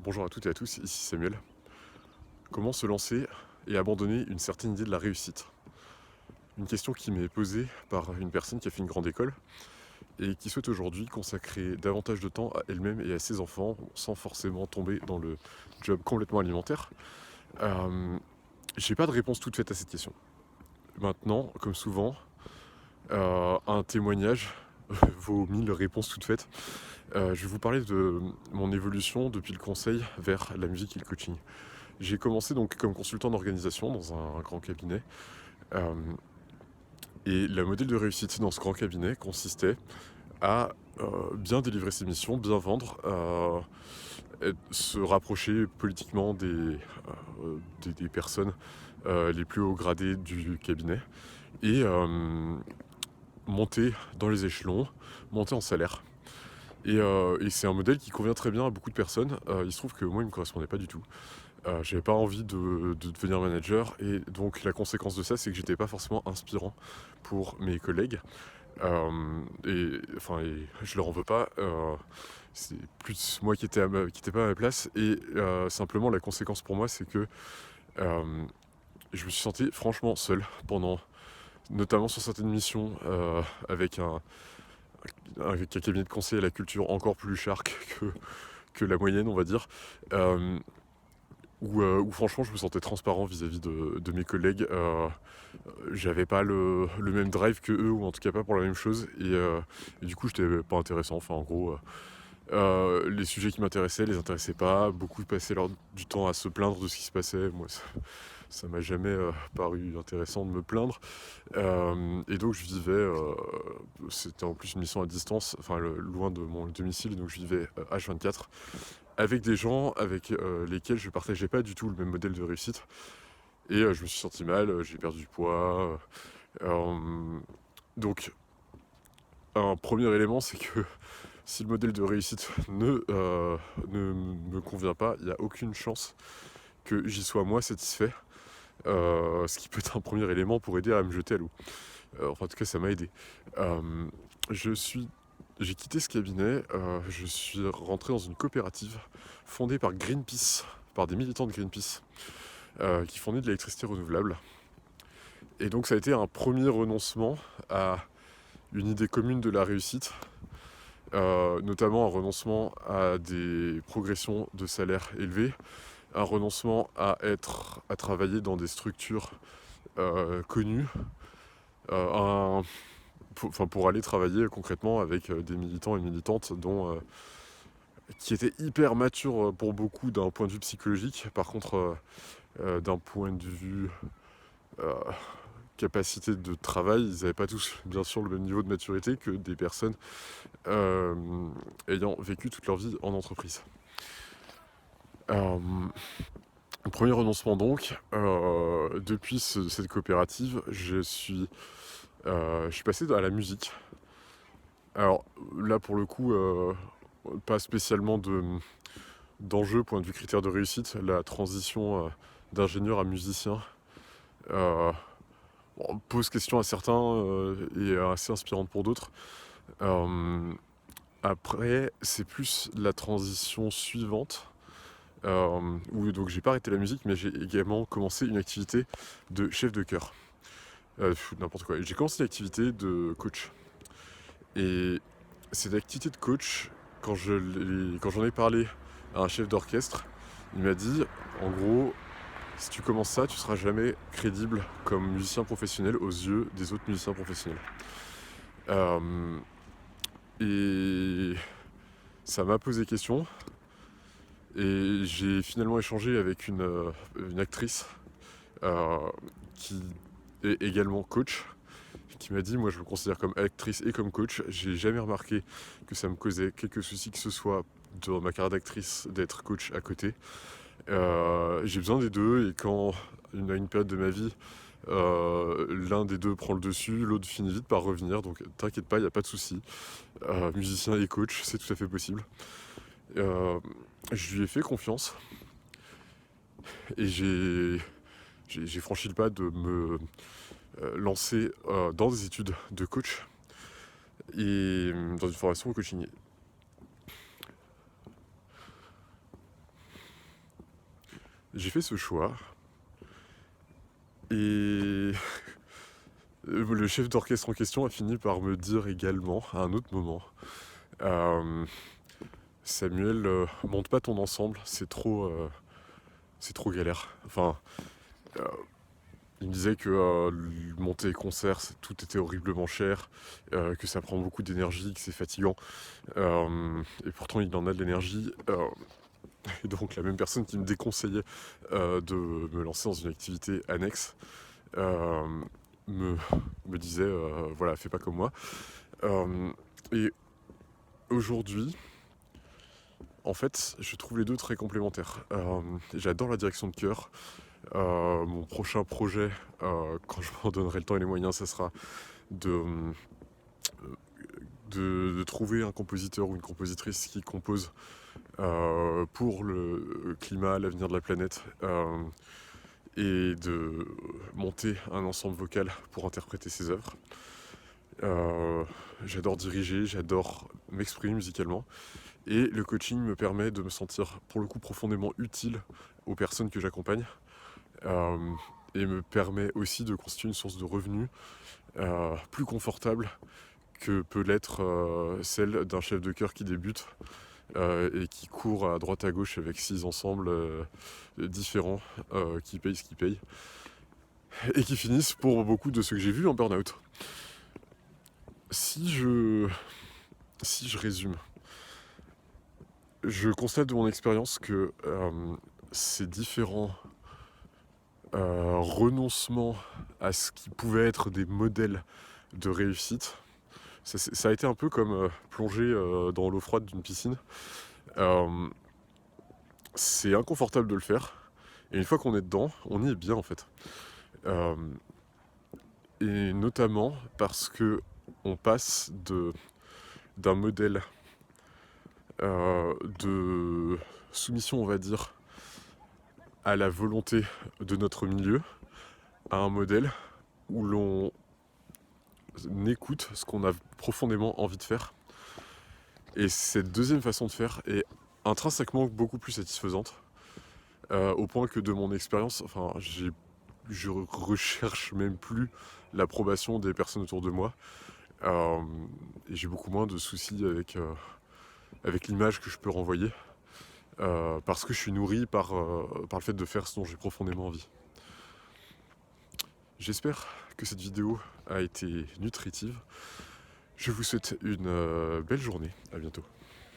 Bonjour à toutes et à tous, ici Samuel. Comment se lancer et abandonner une certaine idée de la réussite? Une question qui m'est posée par une personne qui a fait une grande école et qui souhaite aujourd'hui consacrer davantage de temps à elle-même et à ses enfants sans forcément tomber dans le job complètement alimentaire. Euh, j'ai pas de réponse toute faite à cette question. Maintenant, comme souvent, un témoignage vaut 1000 réponses toutes faites. Je vais vous parler de mon évolution depuis le conseil vers la musique et le coaching. J'ai commencé donc comme consultant d'organisation dans un grand cabinet. Euh, et le modèle de réussite dans ce grand cabinet consistait à bien délivrer ses missions, bien vendre, se rapprocher politiquement des personnes les plus haut gradées du cabinet et monter dans les échelons, monter en salaire. Et c'est un modèle qui convient très bien à beaucoup de personnes. Il se trouve que moi, il ne me correspondait pas du tout. J'avais pas envie de devenir manager et donc la conséquence de ça, c'est que j'étais pas forcément inspirant pour mes collègues. Et je leur en veux pas. C'est plus moi qui étais pas à ma place et simplement la conséquence pour moi, c'est que euh, je me suis senti franchement seul pendant, notamment sur certaines missions avec un cabinet de conseil à la culture encore plus shark que la moyenne, on va dire. Euh, où franchement je me sentais transparent vis-à-vis de mes collègues. J'avais pas le même drive que eux, ou en tout cas pas pour la même chose, et du coup j'étais pas intéressant. Enfin en gros, les sujets qui m'intéressaient les intéressaient pas. Beaucoup passaient du temps à se plaindre de ce qui se passait. Moi ça m'a jamais paru intéressant de me plaindre. Et donc je vivais, c'était en plus une mission à distance, enfin loin de mon domicile, donc je vivais H24 avec des gens avec lesquels je partageais pas du tout le même modèle de réussite. Et je me suis senti mal, j'ai perdu du poids. Euh, donc un premier élément, c'est que si le modèle de réussite ne me convient pas, il n'y a aucune chance que j'y sois moi satisfait. Ce qui peut être un premier élément pour aider à me jeter à l'eau. Enfin, en tout cas, ça m'a aidé. Euh, je suis, j'ai quitté ce cabinet, je suis rentré dans une coopérative fondée par Greenpeace, par des militants de Greenpeace, qui fournit de l'électricité renouvelable. Et donc ça a été un premier renoncement à une idée commune de la réussite, notamment un renoncement à des progressions de salaire élevées, un renoncement à travailler dans des structures connues, pour aller travailler concrètement avec des militants et militantes qui étaient hyper matures pour beaucoup d'un point de vue psychologique. Par contre, d'un point de vue euh, capacité de travail, ils n'avaient pas tous bien sûr le même niveau de maturité que des personnes euh, ayant vécu toute leur vie en entreprise. Euh, Premier renoncement donc, depuis cette coopérative, je suis passé à la musique. Alors là pour le coup, pas spécialement d'enjeu point de vue critère de réussite, la transition d'ingénieur à musicien euh, pose question à certains et assez inspirante pour d'autres. Euh, Après, c'est plus la transition suivante, où donc j'ai pas arrêté la musique, mais j'ai également commencé une activité de chef de chœur. N'importe quoi. J'ai commencé une activité de coach. Et cette activité de coach, quand j'en ai parlé à un chef d'orchestre, il m'a dit, en gros, si tu commences ça, tu seras jamais crédible comme musicien professionnel aux yeux des autres musiciens professionnels. Euh, et ça m'a posé question. Et j'ai finalement échangé avec une actrice euh, qui est également coach, qui m'a dit, moi je me considère comme actrice et comme coach. J'ai jamais remarqué que ça me causait quelques soucis que ce soit dans ma carrière d'actrice d'être coach à côté. J'ai besoin des deux et quand il y a une période de ma vie, l'un des deux prend le dessus, l'autre finit vite par revenir, donc t'inquiète pas, il n'y a pas de souci. Musicien et coach, c'est tout à fait possible. Euh, je lui ai fait confiance et j'ai franchi le pas de me lancer dans des études de coach et dans une formation au coaching. j'ai fait ce choix et le chef d'orchestre en question a fini par me dire également, à un autre moment, Samuel, monte pas ton ensemble, c'est trop galère. Enfin, euh, il me disait que monter les concerts, tout était horriblement cher, que ça prend beaucoup d'énergie, que c'est fatigant. Et pourtant, il en a de l'énergie. Et donc, la même personne qui me déconseillait de me lancer dans une activité annexe euh, me, me disait voilà, fais pas comme moi. Et aujourd'hui, en fait, je trouve les deux très complémentaires. J'adore la direction de chœur. Mon prochain projet, quand je m'en donnerai le temps et les moyens, ça sera de, de trouver un compositeur ou une compositrice qui compose pour le climat, l'avenir de la planète, et de monter un ensemble vocal pour interpréter ses œuvres. J'adore diriger, j'adore m'exprimer musicalement. Et le coaching me permet de me sentir pour le coup profondément utile aux personnes que j'accompagne. Et me permet aussi de constituer une source de revenus plus confortable que peut l'être celle d'un chef de chœur qui débute et qui court à droite à gauche avec 6 ensembles différents qui payent ce qu'ils payent et qui finissent pour beaucoup de ceux que j'ai vus en burn-out. Si je résume, je constate de mon expérience que ces différents renoncements à ce qui pouvait être des modèles de réussite, ça a été un peu comme plonger dans l'eau froide d'une piscine. C'est inconfortable de le faire, et une fois qu'on est dedans, on y est bien en fait. Et notamment parce que on passe d'un modèle de soumission, on va dire, à la volonté de notre milieu, à un modèle où l'on écoute ce qu'on a profondément envie de faire. Et cette deuxième façon de faire est intrinsèquement beaucoup plus satisfaisante, au point que de mon expérience, enfin, je recherche même plus l'approbation des personnes autour de moi. Et j'ai beaucoup moins de soucis avec l'image que je peux renvoyer, parce que je suis nourri par le fait de faire ce dont j'ai profondément envie. J'espère que cette vidéo a été nutritive. Je vous souhaite une belle journée. À bientôt.